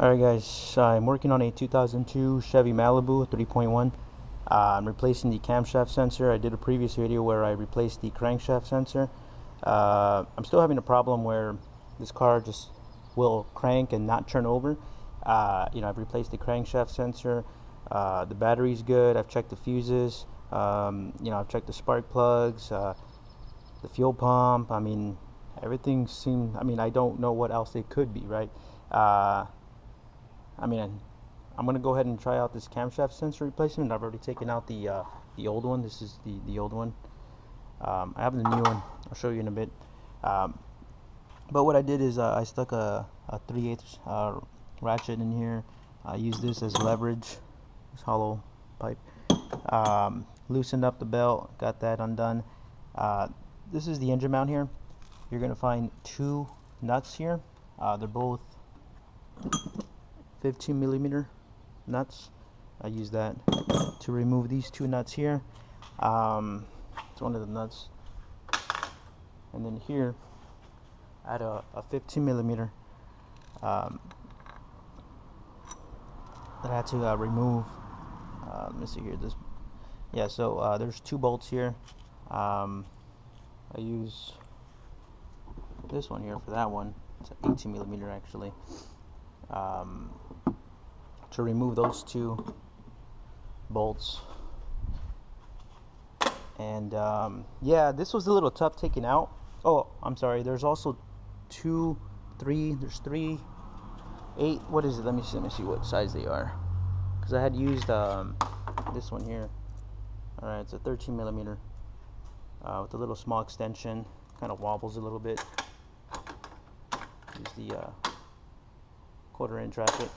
Alright guys, I'm working on a 2002 Chevy Malibu 3.1. I'm replacing the camshaft sensor. I did a previous video where I replaced the crankshaft sensor. I'm still having a problem where this car just will crank and not turn over. I've replaced the crankshaft sensor. The battery's good. I've checked the fuses. I've checked the spark plugs, the fuel pump. Everything seemed. I don't know what else it could be, right? I'm going to go ahead and try out this camshaft sensor replacement. I've already taken out the old one. This is the old one. I have the new one. I'll show you in a bit. But what I did is I stuck a 3/8 ratchet in here. I used this as leverage, this hollow pipe. Loosened up the belt, got that undone. This is the engine mount here. You're going to find two nuts here. They're both 15mm nuts. I use that to remove these two nuts here. It's one of the nuts. And then here I had a 15mm that I had to remove. Let me see here. So there's two bolts here. I use this one here for that one. It's an 18mm actually. To remove those two bolts. And this was a little tough taking out. Oh, I'm sorry, there's also there's 3 8, what is it? Let me see what size they are, because I had used this one here. Alright, it's a 13mm with a little small extension, kind of wobbles a little bit. Use the 1/4" ratchet.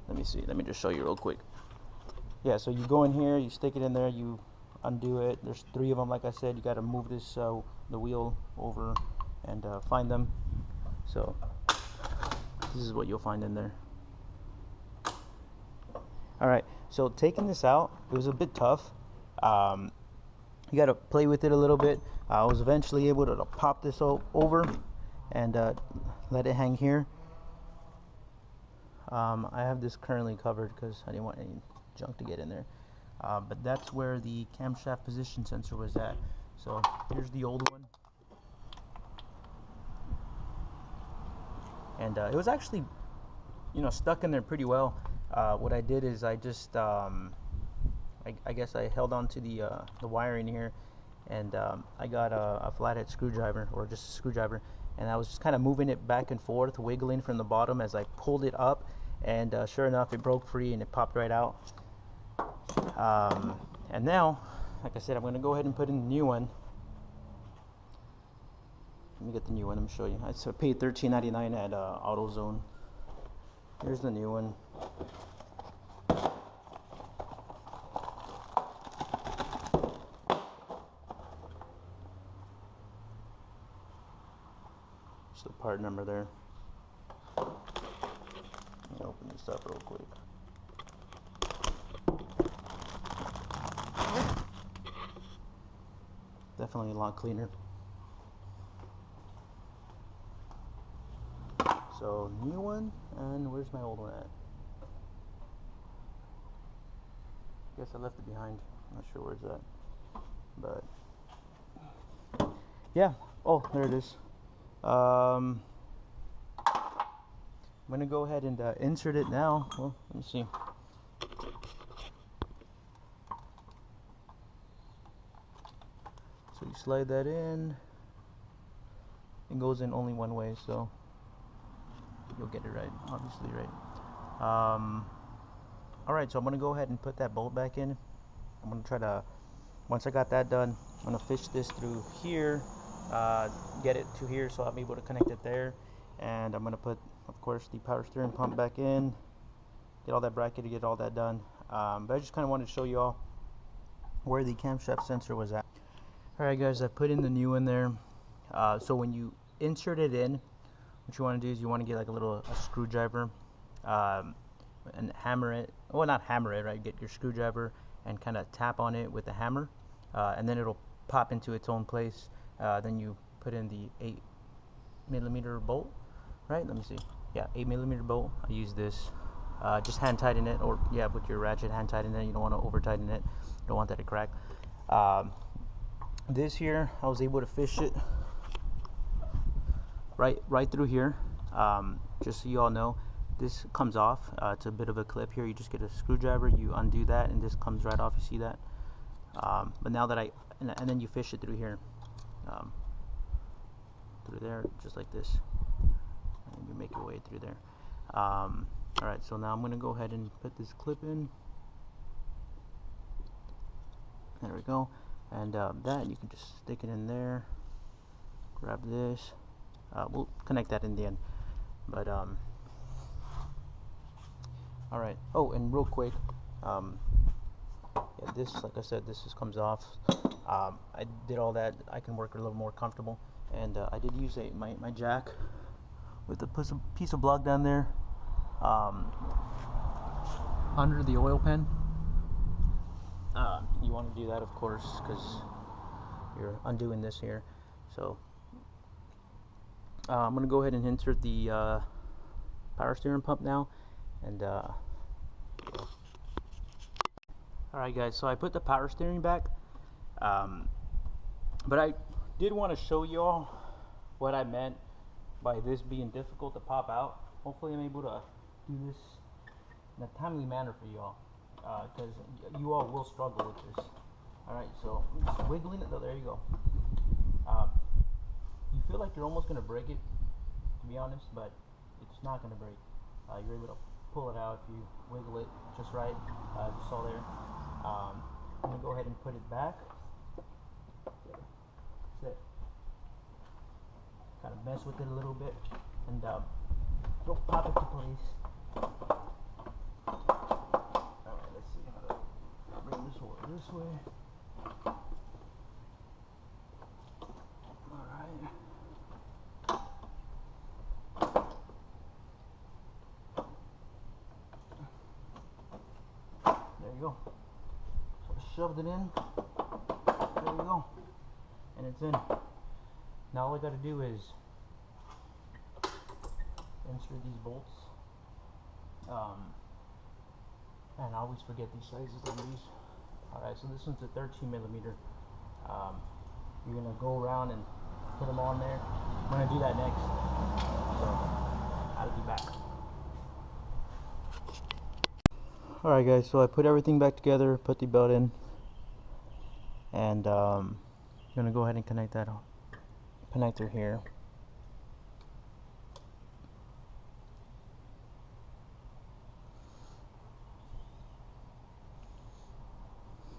Let me just show you real quick. Yeah, so you go in here, you stick it in there, you undo it. There's 3 of them, like I said. You got to move this the wheel over and find them. So this is what you'll find in there. Alright, so taking this out, it was a bit tough. You got to play with it a little bit. I was eventually able to pop this over and let it hang here. I have this currently covered because I didn't want any junk to get in there. But that's where the camshaft position sensor was at. So here's the old one. And it was actually, stuck in there pretty well. What I did is I just, I guess I held on to the wiring here, and I got a flathead screwdriver, or just a screwdriver, and I was just kind of moving it back and forth, wiggling from the bottom as I pulled it up, and sure enough, it broke free and it popped right out. And now, like I said, I'm going to go ahead and put in the new one. Let me get the new one. Let me show you. I paid $13.99 at AutoZone. Here's the new one. Just the part number there. Let me open this up real quick. Definitely a lot cleaner. So new one, and where's my old one at? Guess I left it behind. I'm not sure where it's at, but yeah. Oh, there it is. I'm gonna go ahead and insert it now. Well, let me see. So you slide that in. It goes in only one way, so you'll get it right, obviously, right? Alright, so I'm going to go ahead and put that bolt back in. I'm going to try to, once I got that done, I'm going to fish this through here, get it to here so I'll be able to connect it there. And I'm going to put, of course, the power steering pump back in, get all that bracket to get all that done. But I just kind of wanted to show you all where the camshaft sensor was at. Alright guys, I put in the new one there. So when you insert it in, what you want to do is you want to get like a screwdriver and hammer it. Well, not hammer it, right? Get your screwdriver and kind of tap on it with the hammer, and then it'll pop into its own place. Then you put in the 8mm bolt, right? Let me see. Yeah, 8mm bolt. I use this. Just hand tighten it, or yeah, with your ratchet, hand tighten it. You don't want to over tighten it. You don't want that to crack. This here, I was able to fish it right through here. Just so you all know, this comes off. It's a bit of a clip here. You just get a screwdriver, you undo that, and this comes right off. You see that? But now that and then you fish it through here, through there, just like this, and you make your way through there. Alright, so now I'm going to go ahead and put this clip in. There we go. And that, you can just stick it in there, grab this. We'll connect that in the end. But alright. Oh, and real quick, yeah, this, like I said, this just comes off. I did all that. I can work a little more comfortable. And I did use my jack with a piece of block down there, under the oil pan. You want to do that, of course, because you're undoing this here. So I'm going to go ahead and insert the power steering pump now. And alright guys, so I put the power steering back, but I did want to show y'all what I meant by this being difficult to pop out. Hopefully I'm able to do this in a timely manner for y'all, because you all will struggle with this. Alright, so I'm just wiggling it. Oh, there you go. You feel like you're almost going to break it, to be honest, but it's not going to break. You're able to pull it out if you wiggle it just right, as you saw there. I'm going to go ahead and put it back. That's it. Kind of mess with it a little bit, and don't pop it to place. Alright, let's see how to bring this over this way. Alright. There you go. So I shoved it in. There we go. And it's in. Now all I got to do is insert these bolts. And I always forget these sizes on these. Alright, so this one's a 13mm. You're going to go around and put them on there. I'm going to do that next. So I'll be back. Alright guys, so I put everything back together, put the belt in, and I'm going to go ahead and connect that connector here.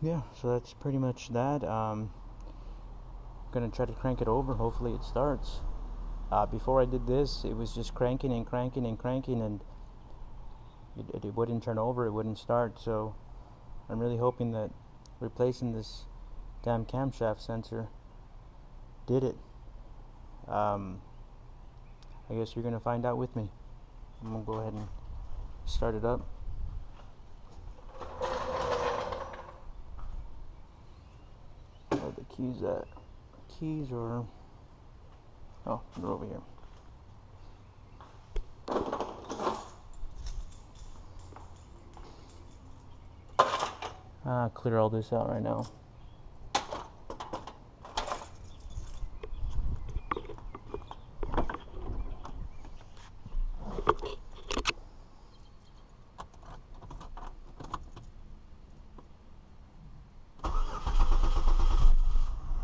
Yeah, so that's pretty much that. Gonna try to crank it over. Hopefully it starts. Before I did this, it was just cranking and cranking and cranking, and it wouldn't turn over, it wouldn't start. So I'm really hoping that replacing this damn camshaft sensor did it. I guess you're gonna find out with me. I'm gonna go ahead and start it up. Where the keys at? Keys are, oh, they're over here. Clear all this out right now.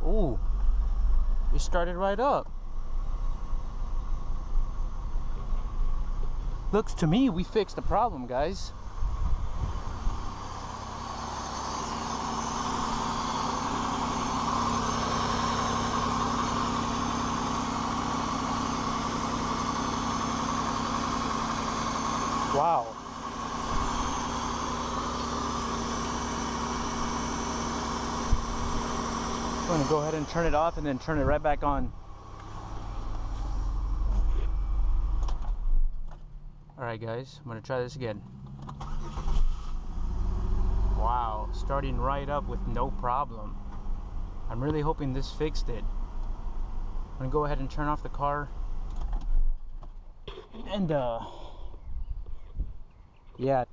Ooh, it started right up. Looks to me we fixed the problem, guys. Wow. I'm going to go ahead and turn it off and then turn it right back on. Alright guys, I'm going to try this again. Wow, starting right up with no problem. I'm really hoping this fixed it. I'm going to go ahead and turn off the car. And yeah.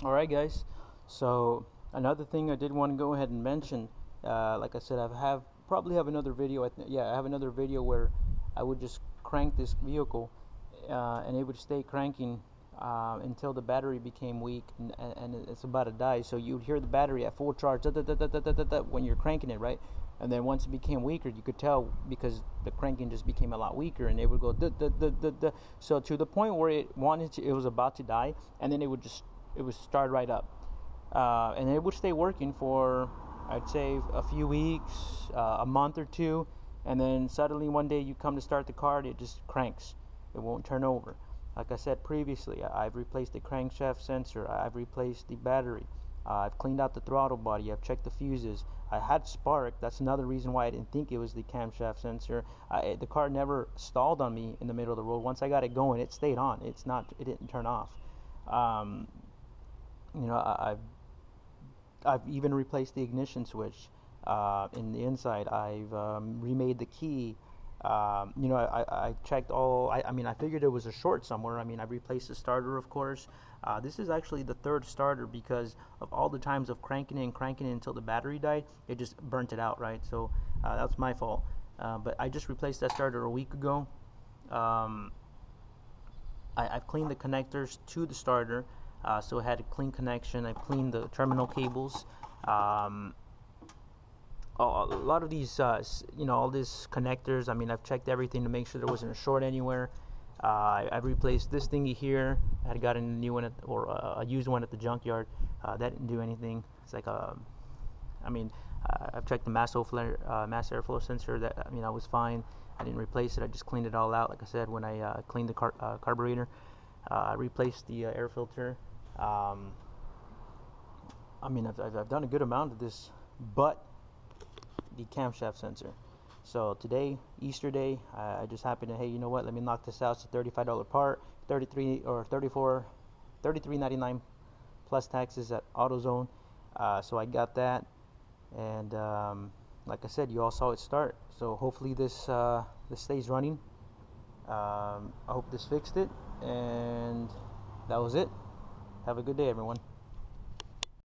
All right, guys. So another thing I did want to go ahead and mention, like I said, probably have another video. I have another video where I would just crank this vehicle, and it would stay cranking until the battery became weak, and it's about to die. So you'd hear the battery at full charge when you're cranking it, right? And then once it became weaker, you could tell because the cranking just became a lot weaker, and it would go so to the point where it was about to die, and then it would start right up, and it would stay working for, I'd say, a few weeks, a month or two, and then suddenly one day you come to start the car, and it just cranks. It won't turn over. Like I said previously, I've replaced the crankshaft sensor, I've replaced the battery, I've cleaned out the throttle body, I've checked the fuses. I had spark. That's another reason why I didn't think it was the camshaft sensor. The car never stalled on me in the middle of the road. Once I got it going, it stayed on. It didn't turn off. You know, I've even replaced the ignition switch in the inside. I've remade the key. You know, I checked all. I mean, I figured it was a short somewhere. I mean, I replaced the starter, of course. This is actually the third starter because of all the times of cranking it until the battery died. It just burnt it out, right? So that's my fault. But I just replaced that starter a week ago. I've cleaned the connectors to the starter, so it had a clean connection. I've cleaned the terminal cables. A lot of these, you know, all these connectors, I mean, I've checked everything to make sure there wasn't a short anywhere. I've replaced this thingy here. I had gotten a new one or a used one at the junkyard. That didn't do anything. It's like I mean, I've checked the mass airflow sensor. That, I mean, I was fine. I didn't replace it. I just cleaned it all out. Like I said, when I cleaned the carburetor, I replaced the air filter. I mean, I've done a good amount of this, but the camshaft sensor. So today, Easter Day, I just happened to, hey, you know what, let me knock this out. It's a $35 part, $33.99 plus taxes at AutoZone. So I got that, and like I said, you all saw it start. So hopefully this stays running. I hope this fixed it, and that was it. Have a good day, everyone.